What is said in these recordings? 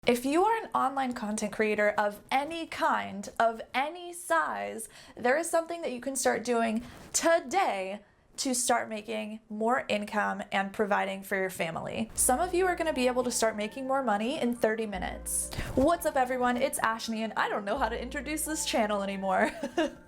If you are an online content creator of any kind, of any size, there is something that you can start doing today to start making more income and providing for your family. Some of you are going to be able to start making more money in 30 minutes. What's up everyone, it's Ashley and I don't know how to introduce this channel anymore.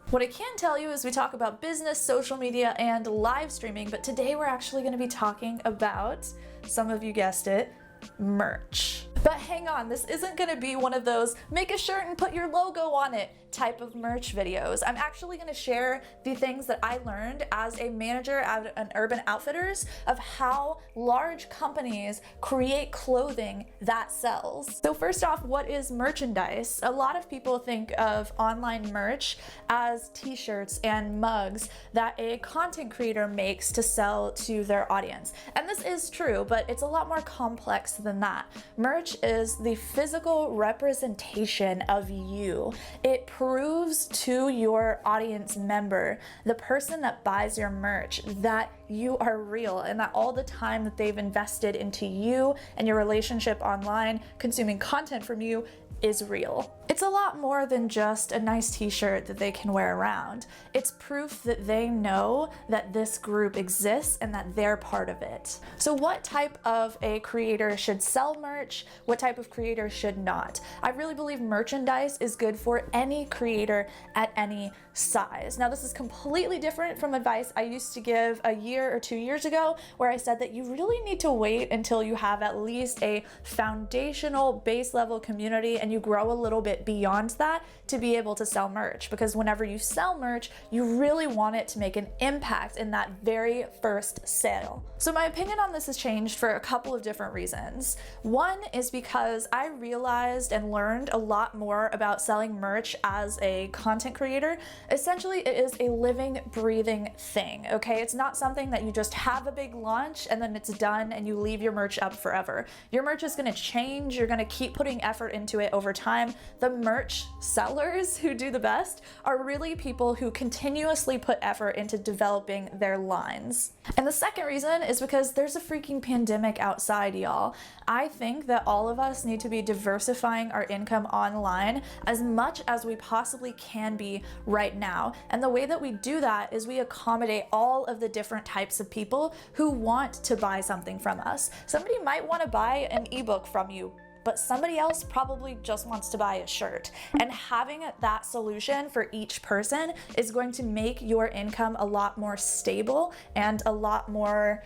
What I can tell you is we talk about business, social media, and live streaming, but today we're actually going to be talking about, some of you guessed it, merch. But hang on, this isn't going to be one of those make a shirt and put your logo on it type of merch videos. I'm actually going to share the things that I learned as a manager at an Urban Outfitters of how large companies create clothing that sells. So first off, what is merchandise? A lot of people think of online merch as t-shirts and mugs that a content creator makes to sell to their audience. And this is true, but it's a lot more complex than that. Merch is the physical representation of you. It proves to your audience member, the person that buys your merch, that you are real and that all the time that they've invested into you and your relationship online, consuming content from you, is real. It's a lot more than just a nice t-shirt that they can wear around. It's proof that they know that this group exists and that they're part of it. So what type of a creator should sell merch? What type of creator should not? I really believe merchandise is good for any creator at any size. Now this is completely different from advice I used to give a year or 2 years ago, where I said that you really need to wait until you have at least a foundational base level community and you grow a little bit beyond that to be able to sell merch, because whenever you sell merch, you really want it to make an impact in that very first sale. So my opinion on this has changed for a couple of different reasons. One is because I realized and learned a lot more about selling merch as a content creator. Essentially, it is a living, breathing thing, okay? It's not something that you just have a big launch and then it's done and you leave your merch up forever. Your merch is gonna change, you're gonna keep putting effort into it over time. The merch sellers who do the best are really people who continuously put effort into developing their lines. And the second reason is because there's a freaking pandemic outside, y'all. I think that all of us need to be diversifying our income online as much as we possibly can be right now. And the way that we do that is we accommodate all of the different types of people who want to buy something from us. Somebody might want to buy an ebook from you, but somebody else probably just wants to buy a shirt. And having that solution for each person is going to make your income a lot more stable and a lot more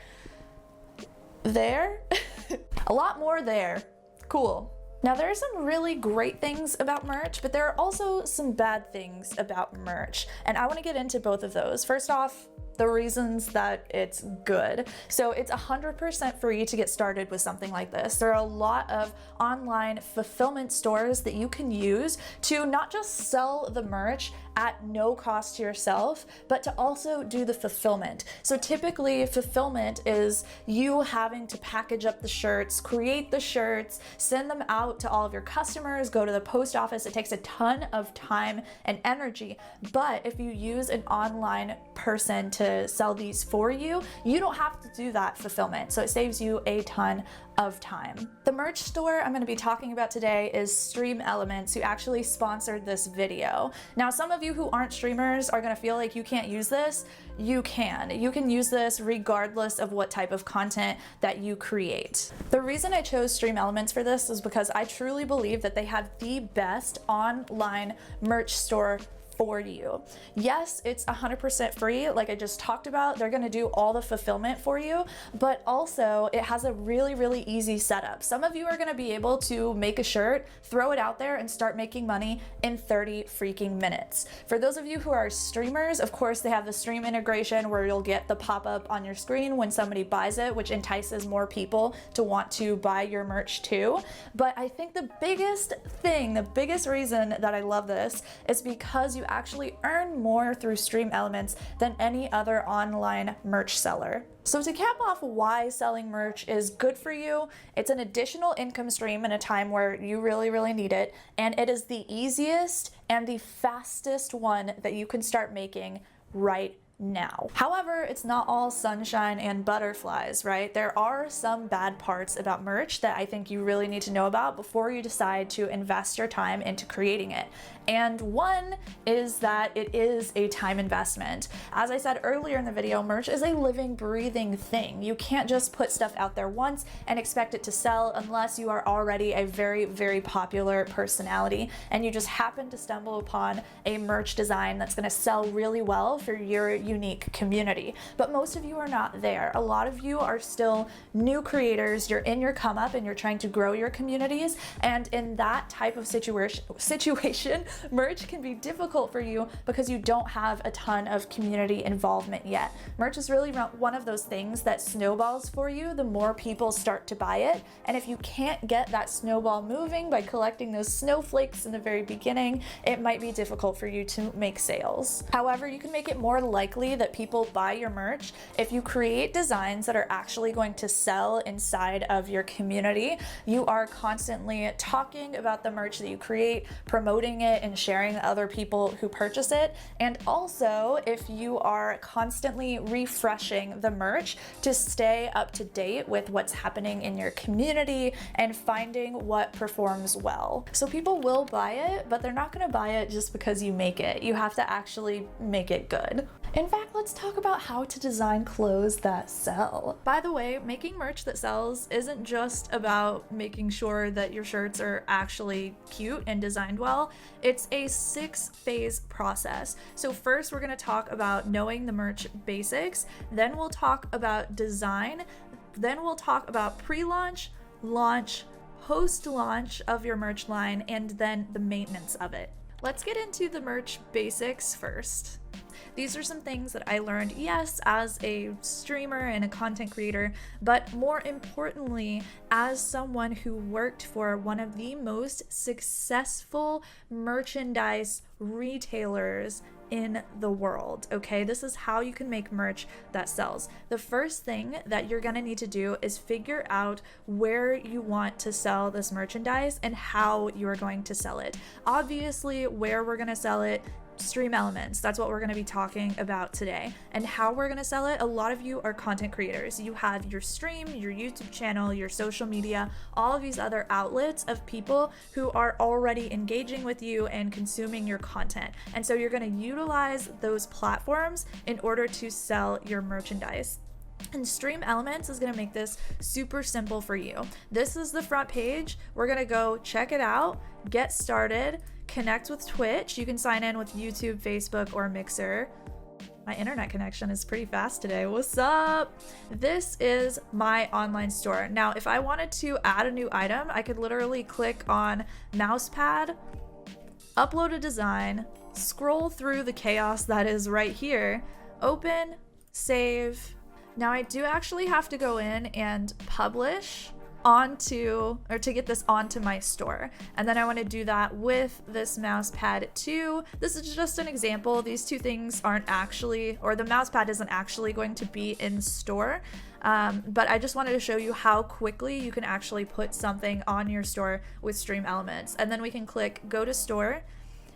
there. A lot more there. Cool. Now there are some really great things about merch, but there are also some bad things about merch. And I want to get into both of those. First off, the reasons that it's good. So it's 100% free to get started with something like this. There are a lot of online fulfillment stores that you can use to not just sell the merch at no cost to yourself, but to also do the fulfillment. So typically fulfillment is you having to package up the shirts, create the shirts, send them out to all of your customers, go to the post office. It takes a ton of time and energy. But if you use an online person to sell these for you, you don't have to do that fulfillment. So it saves you a ton of time. The merch store I'm going to be talking about today is Stream Elements, who actually sponsored this video. Now, some of you who aren't streamers are going to feel like you can't use this. You can. You can use this regardless of what type of content that you create. The reason I chose Stream Elements for this is because I truly believe that they have the best online merch store for you. Yes, it's 100% free, like I just talked about. They're gonna do all the fulfillment for you, but also it has a really, really easy setup. Some of you are gonna be able to make a shirt, throw it out there, and start making money in 30 freaking minutes. For those of you who are streamers, of course, they have the stream integration where you'll get the pop-up on your screen when somebody buys it, which entices more people to want to buy your merch too. But I think the biggest thing, the biggest reason that I love this is because you actually earn more through Stream Elements than any other online merch seller. So to cap off why selling merch is good for you, it's an additional income stream in a time where you really, really need it, and it is the easiest and the fastest one that you can start making right now. However, it's not all sunshine and butterflies, right? There are some bad parts about merch that I think you really need to know about before you decide to invest your time into creating it. And one is that it is a time investment. As I said earlier in the video, merch is a living, breathing thing. You can't just put stuff out there once and expect it to sell unless you are already a very, very popular personality and you just happen to stumble upon a merch design that's gonna sell really well for your unique community. But most of you are not there. A lot of you are still new creators. You're in your come up and you're trying to grow your communities. And in that type of situation, merch can be difficult for you because you don't have a ton of community involvement yet. Merch is really one of those things that snowballs for you the more people start to buy it. And if you can't get that snowball moving by collecting those snowflakes in the very beginning, it might be difficult for you to make sales. However, you can make it more likely that people buy your merch if you create designs that are actually going to sell inside of your community. You are constantly talking about the merch that you create, promoting it, and sharing with other people who purchase it. And also, if you are constantly refreshing the merch to stay up to date with what's happening in your community and finding what performs well. So people will buy it, but they're not gonna buy it just because you make it. You have to actually make it good. In fact, let's talk about how to design clothes that sell. By the way, making merch that sells isn't just about making sure that your shirts are actually cute and designed well. It's a 6-phase process. So first we're gonna talk about knowing the merch basics, then we'll talk about design, then we'll talk about pre-launch, launch, post-launch of your merch line, and then the maintenance of it. Let's get into the merch basics first. These are some things that I learned, yes, as a streamer and a content creator, but more importantly, as someone who worked for one of the most successful merchandise retailers in the world, okay? This is how you can make merch that sells. The first thing that you're gonna need to do is figure out where you want to sell this merchandise and how you're going to sell it. Obviously, where we're gonna sell it, Stream Elements. That's what we're going to be talking about today. And how we're going to sell it, a lot of you are content creators. You have your stream, your YouTube channel, your social media, all of these other outlets of people who are already engaging with you and consuming your content. And so you're going to utilize those platforms in order to sell your merchandise. And Stream Elements is going to make this super simple for you. This is the front page. We're going to go check it out, get started, connect with Twitch. You can sign in with YouTube, Facebook, or Mixer. My internet connection is pretty fast today. What's up? This is my online store. Now, if I wanted to add a new item, I could literally click on mousepad, upload a design, scroll through the chaos that is right here, open, save. Now I do actually have to go in and publish onto, or to get this onto my store. And then I want to do that with this mouse pad too. This is just an example. These two things aren't actually, or the mouse pad isn't actually going to be in store. But I just wanted to show you how quickly you can actually put something on your store with Stream Elements. And then we can click go to store.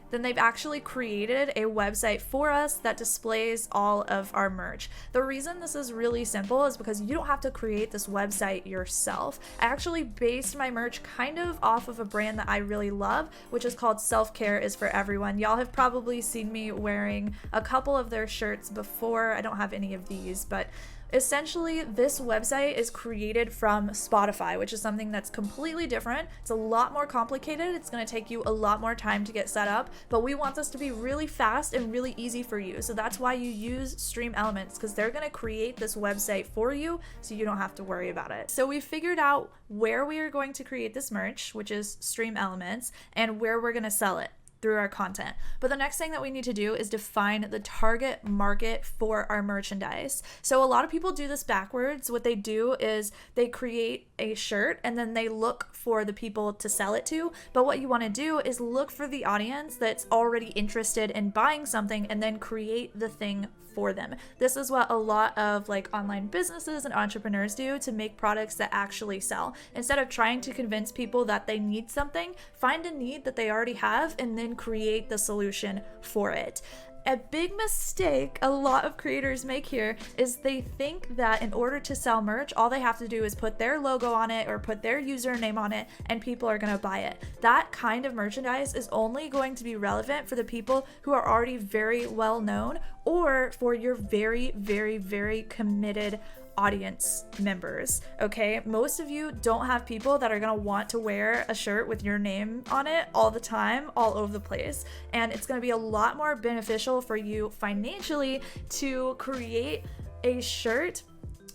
Then they've actually created a website for us that displays all of our merch. The reason this is really simple is because you don't have to create this website yourself. I actually based my merch kind of off of a brand that I really love, which is called Self-Care is for Everyone. Y'all have probably seen me wearing a couple of their shirts before. I don't have any of these, but essentially, this website is created from Spotify, which is something that's completely different. It's a lot more complicated. It's going to take you a lot more time to get set up, but we want this to be really fast and really easy for you. So that's why you use Stream Elements, because they're going to create this website for you so you don't have to worry about it. So we figured out where we are going to create this merch, which is Stream Elements, and where we're going to sell it through our content. But the next thing that we need to do is define the target market for our merchandise. So a lot of people do this backwards. What they do is they create a shirt and then they look for the people to sell it to. But what you want to do is look for the audience that's already interested in buying something and then create the thing for them. This is what a lot of like online businesses and entrepreneurs do to make products that actually sell. Instead of trying to convince people that they need something, find a need that they already have and then create the solution for it. A big mistake a lot of creators make here is they think that in order to sell merch, all they have to do is put their logo on it or put their username on it and people are going to buy it. That kind of merchandise is only going to be relevant for the people who are already very well known or for your very, very, very committed audience members. Okay, most of you don't have people that are gonna want to wear a shirt with your name on it all the time, all over the place, and it's gonna be a lot more beneficial for you financially to create a shirt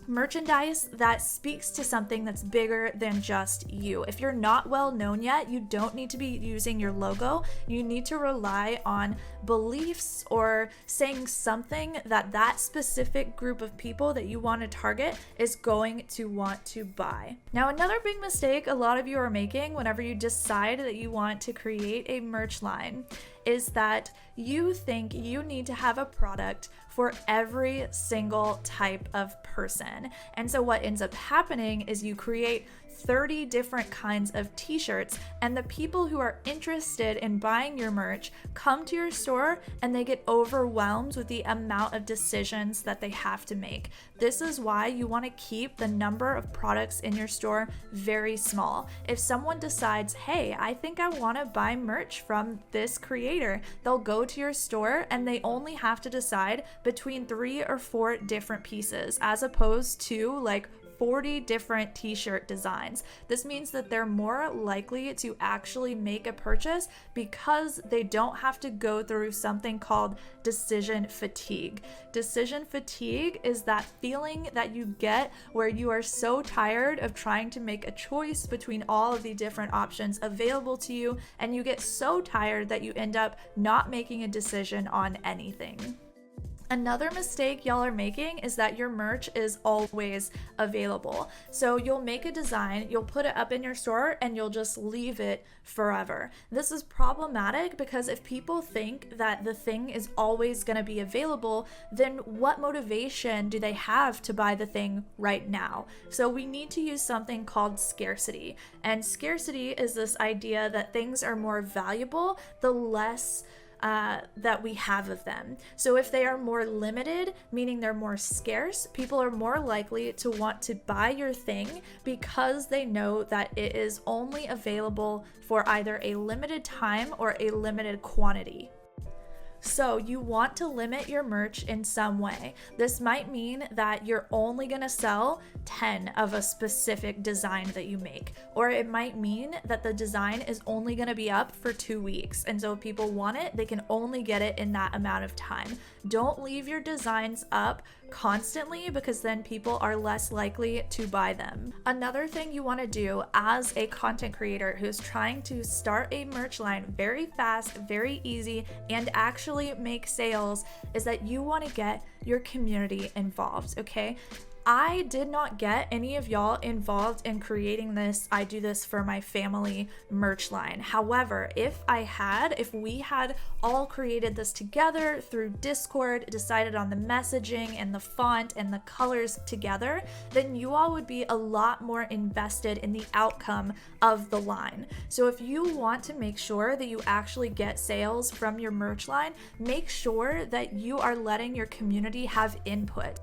merchandise that speaks to something that's bigger than just you. If you're not well known yet, you don't need to be using your logo. You need to rely on beliefs or saying something that that specific group of people that you want to target is going to want to buy. Now, another big mistake a lot of you are making whenever you decide that you want to create a merch line is that you think you need to have a product for every single type of person. And so what ends up happening is you create 30 different kinds of t-shirts, and the people who are interested in buying your merch come to your store and they get overwhelmed with the amount of decisions that they have to make. This is why you want to keep the number of products in your store very small. If someone decides, hey, I think I want to buy merch from this creator, they'll go to your store and they only have to decide between 3 or 4 different pieces, as opposed to like 40 different t-shirt designs. This means that they're more likely to actually make a purchase because they don't have to go through something called decision fatigue. Decision fatigue is that feeling that you get where you are so tired of trying to make a choice between all of the different options available to you, and you get so tired that you end up not making a decision on anything. Another mistake y'all are making is that your merch is always available. So you'll make a design, you'll put it up in your store, and you'll just leave it forever. This is problematic because if people think that the thing is always going to be available, then what motivation do they have to buy the thing right now? So we need to use something called scarcity. And scarcity is this idea that things are more valuable the less that we have of them. So if they are more limited, meaning they're more scarce, people are more likely to want to buy your thing because they know that it is only available for either a limited time or a limited quantity. So you want to limit your merch in some way. This might mean that you're only going to sell 10 of a specific design that you make, or it might mean that the design is only going to be up for 2 weeks. And so if people want it, they can only get it in that amount of time. Don't leave your designs up constantly because then people are less likely to buy them. Another thing you want to do as a content creator who's trying to start a merch line very fast, very easy, and actually make sales is that you want to get your community involved, okay? I did not get any of y'all involved in creating this I do this for my family merch line. However, if we had all created this together through Discord, decided on the messaging and the font and the colors together, then you all would be a lot more invested in the outcome of the line. So if you want to make sure that you actually get sales from your merch line, make sure that you are letting your community have input.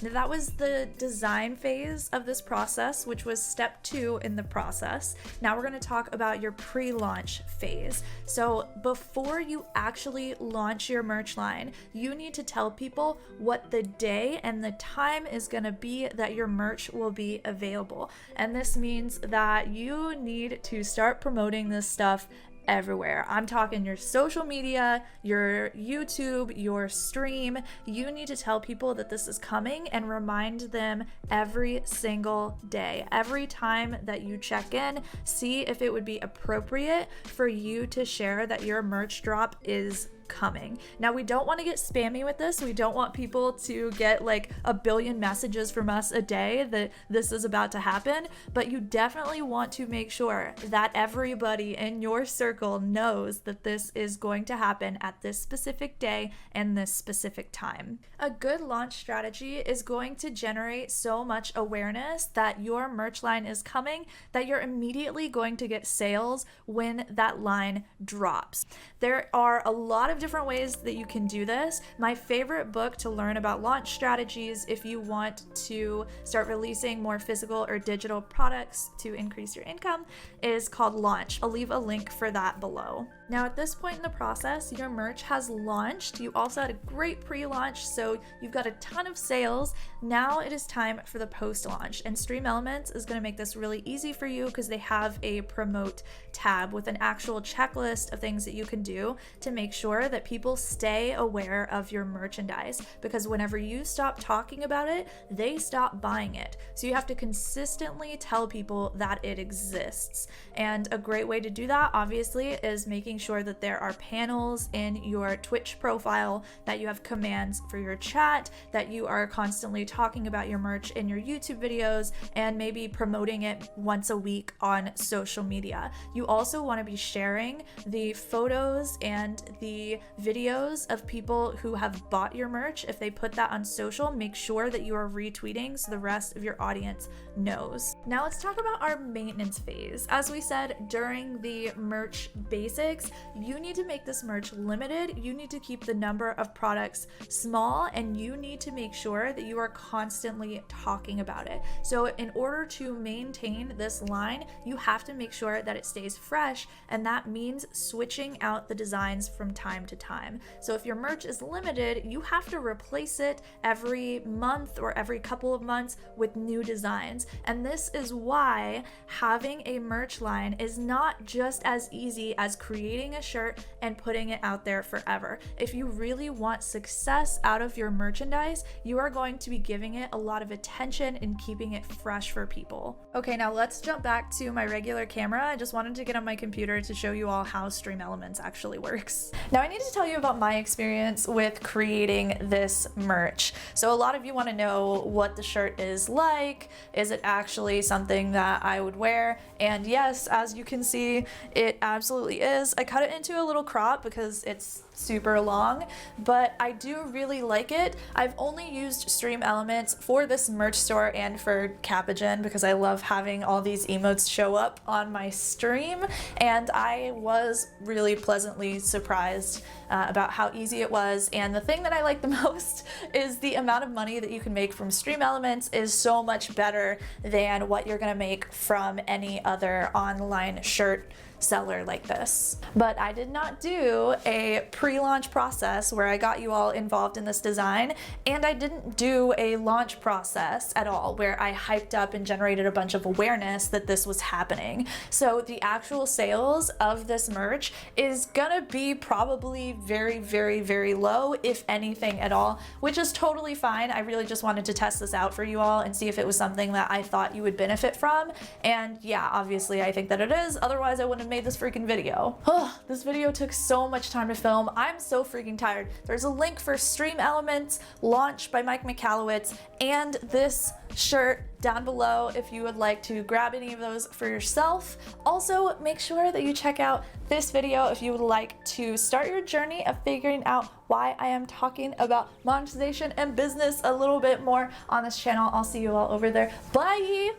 Now, that was the design phase of this process, which was step 2 in the process. Now we're going to talk about your pre-launch phase. So before you actually launch your merch line, you need to tell people what the day and the time is going to be that your merch will be available. And this means that you need to start promoting this stuff everywhere. I'm talking your social media, your YouTube, your stream. You need to tell people that this is coming and remind them every single day. Every time that you check in, see if it would be appropriate for you to share that your merch drop is coming. Now, we don't want to get spammy with this. We don't want people to get like a billion messages from us a day that this is about to happen, but you definitely want to make sure that everybody in your circle knows that this is going to happen at this specific day and this specific time. A good launch strategy is going to generate so much awareness that your merch line is coming that you're immediately going to get sales when that line drops. There are a lot of different ways that you can do this. My favorite book to learn about launch strategies if you want to start releasing more physical or digital products to increase your income is called Launch. I'll leave a link for that below. Now at this point in the process, your merch has launched. You also had a great pre-launch, so you've got a ton of sales. Now it is time for the post-launch, and Stream Elements is going to make this really easy for you because they have a promote tab with an actual checklist of things that you can do to make sure that people stay aware of your merchandise, because whenever you stop talking about it, they stop buying it. So you have to consistently tell people that it exists. And a great way to do that, obviously, is making sure that there are panels in your Twitch profile, that you have commands for your chat, that you are constantly talking about your merch in your YouTube videos, and maybe promoting it once a week on social media. You also want to be sharing the photos and the videos of people who have bought your merch. If they put that on social, make sure that you are retweeting so the rest of your audience knows. Now let's talk about our maintenance phase. As we said during the merch basics, you need to make this merch limited. You need to keep the number of products small, and you need to make sure that you are constantly talking about it. So in order to maintain this line, you have to make sure that it stays fresh, and that means switching out the designs from time to time. So if your merch is limited, you have to replace it every month or every couple of months with new designs. And this is why having a merch line is not just as easy as creating a shirt and putting it out there forever. If you really want success out of your merchandise, you are going to be giving it a lot of attention and keeping it fresh for people. Okay, now let's jump back to my regular camera. I just wanted to get on my computer to show you all how Stream Elements actually works. Now I need to tell you about my experience with creating this merch. So a lot of you want to know what the shirt is like. Is it actually something that I would wear? And yes, as you can see, it absolutely is. I cut it into a little crop because it's super long, but I do really like it. I've only used Stream Elements for this merch store and for Capigen because I love having all these emotes show up on my stream, and I was really pleasantly surprised about how easy it was. And the thing that I like the most is the amount of money that you can make from Stream Elements is so much better than what you're gonna make from any other online shirt seller like this. But I did not do a pre-launch process where I got you all involved in this design, and I didn't do a launch process at all where I hyped up and generated a bunch of awareness that this was happening. So the actual sales of this merch is gonna be probably very, very, very low, if anything at all, which is totally fine. I really just wanted to test this out for you all and see if it was something that I thought you would benefit from. And yeah, obviously I think that it is, otherwise I wouldn't have made this freaking video. Oh, this video took so much time to film. I'm so freaking tired. There's a link for Stream Elements Launch by Mike Michalowicz and this shirt down below if you would like to grab any of those for yourself. Also, make sure that you check out this video if you would like to start your journey of figuring out why I am talking about monetization and business a little bit more on this channel. I'll see you all over there. Bye!